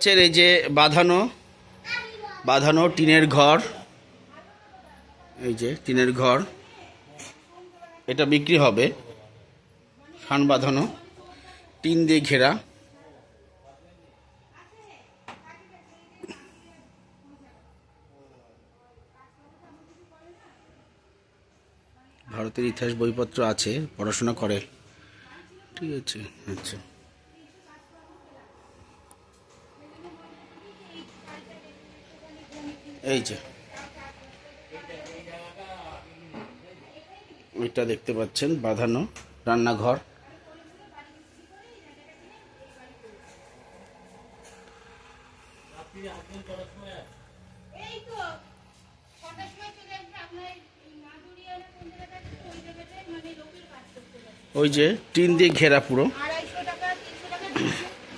পাচ্ছেন এই যে বাঁধানো বাঁধানো টিনের ঘর, এই যে টিনের ঘর, এটা বিক্রি হবে। শান বাঁধানো, টিন দিয়ে ঘেরা। ভারতের ইতিহাস বইপত্র আছে, পড়াশোনা করে, ঠিক আছে। আচ্ছা, এই যে এটা দেখতে পাচ্ছেন বাঁধানো রান্নাঘর। ওই যে টিন দিয়ে ঘেরা, পুরো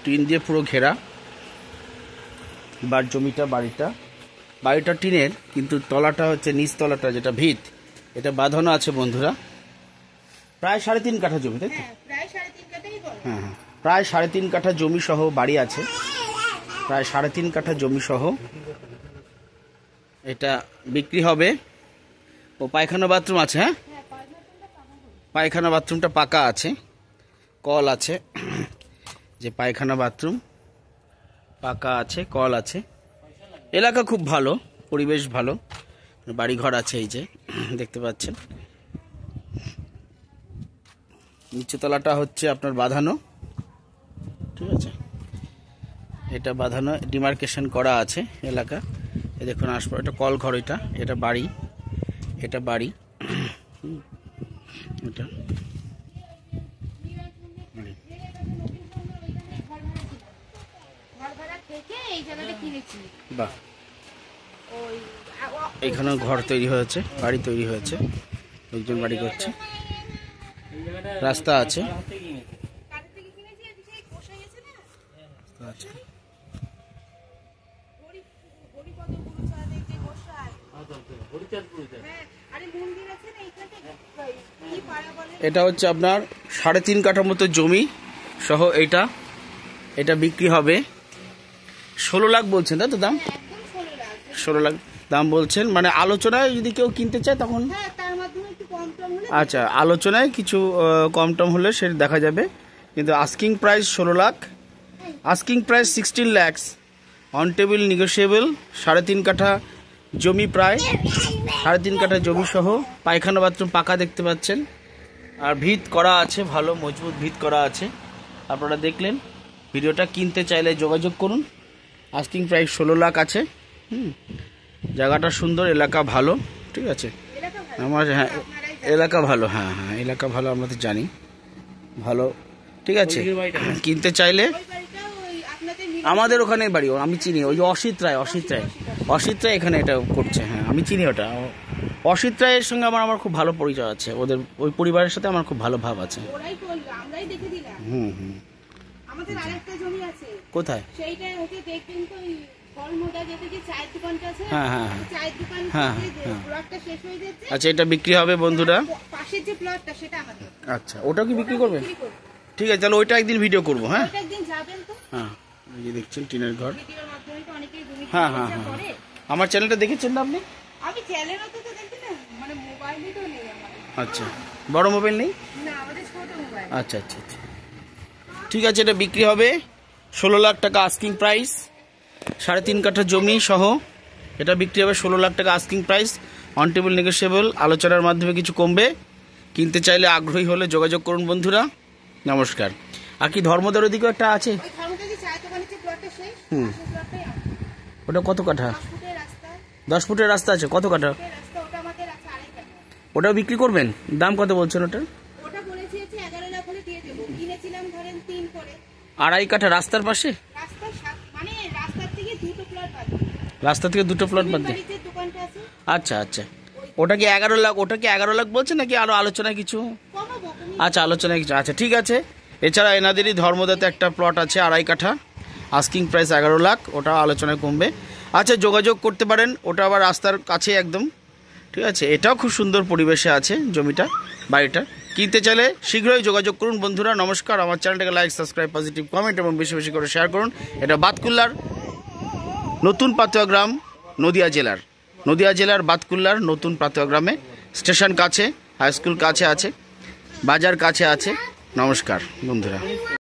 টিন দিয়ে পুরো ঘেরা। জমিটা বাড়িটা টিনের, কিন্তু তলাটা হচ্ছে নিচ তলাটা যেটা ভিত, এটা বাঁধানো আছে বন্ধুরা। প্রায় 3.5 কাঠা জমি, তাই তো? হ্যাঁ হ্যাঁ, প্রায় 3.5 কাঠা জমি সহ বাড়ি আছে, প্রায় 3.5 কাঠা জমি সহ এটা বিক্রি হবে। ও পায়খানা বাথরুম আছে, হ্যাঁ পায়খানা বাথরুমটা পাকা আছে, কল আছে, যে পায়খানা বাথরুম পাকা আছে, কল আছে। এলাকা খুব ভালো, পরিবেশ ভালো, বাড়িঘর আছে, এই যে দেখতে পাচ্ছেন। নিচতলাটা হচ্ছে আপনার বাঁধানো, ঠিক আছে, এটা বাঁধানো, ডিমার্কেশন করা আছে এলাকা। এই দেখুন আশপাশ, এটা কল ঘর, এটা বাড়ি, এটা বাড়ি, এটা বাহ, এখানেও ঘর তৈরি হয়েছে, বাড়ি তৈরি হয়েছে, লোকজন বাড়ি করছে, রাস্তা আছে। এটা হচ্ছে আপনার 3.5 কাঠা মতো জমি সহ এটা বিক্রি হবে। 16 লাখ বলছেন, তাই তো? দাম 16 লাখ দাম বলছেন, মানে আলোচনায় যদি কেউ কিনতে চায় তখন, আচ্ছা, আলোচনায় কিছু কম টম হলে সেটা দেখা যাবে, কিন্তু asking price 16 lakh, asking price 16 lakhs, on table negotiable. 3.5 কাঠা জমি, প্রায় 3.5 কাঠা জমি সহ পায়খানা বাথরুম পাকা দেখতে পাচ্ছেন, আর ভিত করা আছে, ভালো মজবুত ভিত করা আছে। আপনারা দেখলেন, ভিডিওটা কিনতে চাইলে যোগাযোগ করুন। আস্কিং প্রাইস 16 লাখ আছে। জায়গাটা সুন্দর, এলাকা ভালো, ঠিক আছে। আমার, হ্যাঁ এলাকা ভালো, হ্যাঁ হ্যাঁ এলাকা ভালো, আমরা তো জানি ভালো, ঠিক আছে। কিনতে চাইলে আমাদের ওখানে বাড়ি, আমি চিনি, ওই যে অসিত রায় এখানে এটা করছে, হ্যাঁ আমি চিনি ওটা। অসিত রায়ের সঙ্গে আমার খুব ভালো পরিচয় আছে, ওদের ওই পরিবারের সাথে আমার খুব ভালো ভাব আছে। হুম হুম, কোথায়? হ্যাঁ হ্যাঁ হ্যাঁ হ্যাঁ, আচ্ছা, এটা বিক্রি হবে বন্ধুরা। আচ্ছা, ওটা কি বিক্রি করবে? ঠিক আছে, তাহলে ওইটা একদিন ভিডিও করবো। হ্যাঁ হ্যাঁ, এই যে দেখছেন টিনের ঘর। হ্যাঁ হ্যাঁ হ্যাঁ, আমার চ্যানেলটা দেখেছেন না আপনি? আচ্ছা, বড় মোবাইল নেই? আচ্ছা আচ্ছা আচ্ছা, ঠিক আছে, এটা বিক্রি হবে 16 লাখ টাকা আস্কিং প্রাইস। 3.5 কাঠা জমি সহ এটা বিক্রি হবে 16 লাখ টাকা asking price, on table negotiable, আলোচনার মাধ্যমে কিছু কমবে। কিনতে চাইলে আগ্রহী হলে যোগাযোগ করুন বন্ধুরা। নমস্কার। আর কি ধর্মদার ওদিকেও একটা আছে? হুম, ওটা কত কাঠা? 10 ফুটের রাস্তা আছে, কত কাঠা? ওটাও বিক্রি করবেন? দাম কত বলছেন ওটা? 2.5 কাঠা রাস্তার পাশে, রাস্তা থেকে 2টো প্লট বাদ দিয়ে। আচ্ছা আচ্ছা, ওটা কি 11 লাখ? ওটা কি 11 লাখ বলছে নাকি আরো আলোচনায় কিছু? আচ্ছা, আলোচনায় কিছু, আচ্ছা ঠিক আছে। এছাড়া এনাদেরই ধর্মদাতে একটা প্লট আছে 2.5 কাঠা, আস্কিং প্রাইস 11 লাখ, ওটা আলোচনায় কমবে। আচ্ছা, যোগাযোগ করতে পারেন, ওটা আবার রাস্তার কাছে একদম, ঠিক আছে। এটাও খুব সুন্দর পরিবেশে আছে জমিটা, বাড়িটা। কিনতে চাইলে শীঘ্রই যোগাযোগ করুন বন্ধুরা। নমস্কার। আমার চ্যানেলটাকে লাইক, সাবস্ক্রাইব, পজিটিভ কমেন্ট এবং বেশি বেশি করে শেয়ার করুন। এটা বাতকুল্লার নতুন পাতুয়া গ্রাম, নদিয়া জেলার বাতকুল্লার নতুন পাতুয়া গ্রামে। স্টেশন কাছে, হাই স্কুল কাছে আছে, বাজার কাছে আছে। নমস্কার বন্ধুরা।